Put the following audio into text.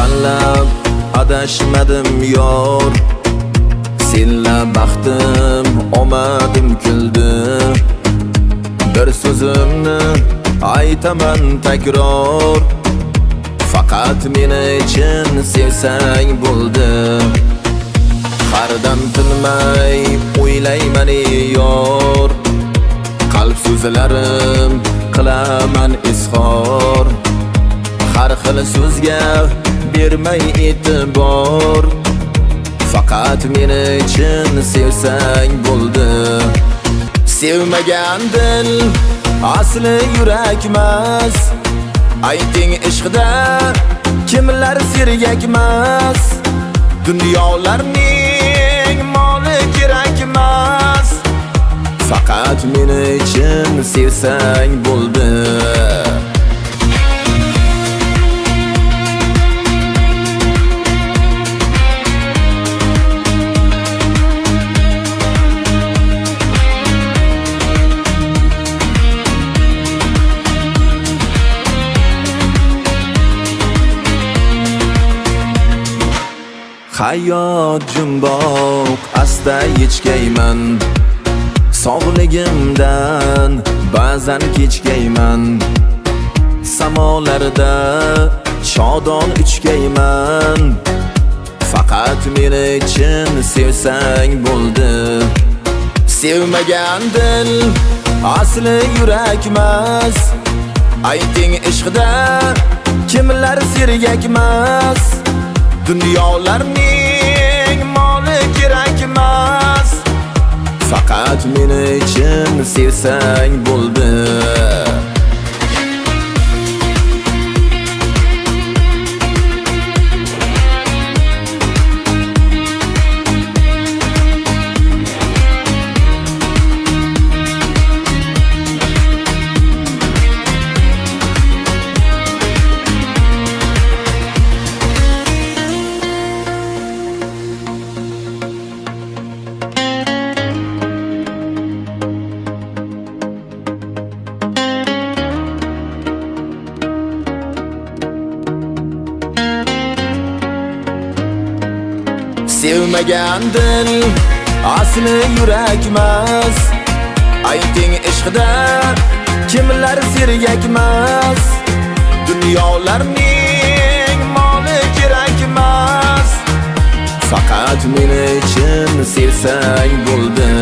tanlab adashmadim yor. Senla baxtim omadim kuldi. Bir so'zimni aytaman takror. Faqat meni için sevsang bo'ldi. Hardan tinmay o'ylayman yor. Qalb so'zlarim qilaman izhor. Har xil so'zga bermay e'tibor. Faqat meni için sevsang bo'ldi. Sevmagan dil asli yurakmas. Ayting ishqida kimlar sergakmas. Dunyolarning moli kerakmas. Faqat meni için sevsang bo'ldi. Hayot jumboq asta yechkayman. Sog'ligimdan ba'zan kechkayman. Samolarda shodon uchkayman. Faqat meni için sevsang bo'ldi. Sevmagan dil asli yurakmas. Ayting ishqida kimlar sergakmas. Dunyolarning moli kerakmas. Faqat meni için sevsang bo'ldi. Sevmagan dil asli yurakmas. Ayting ishqida kimlar sergakmas. Dunyolarning moli kerakmas. Faqat meni için sevsang bo'ldi.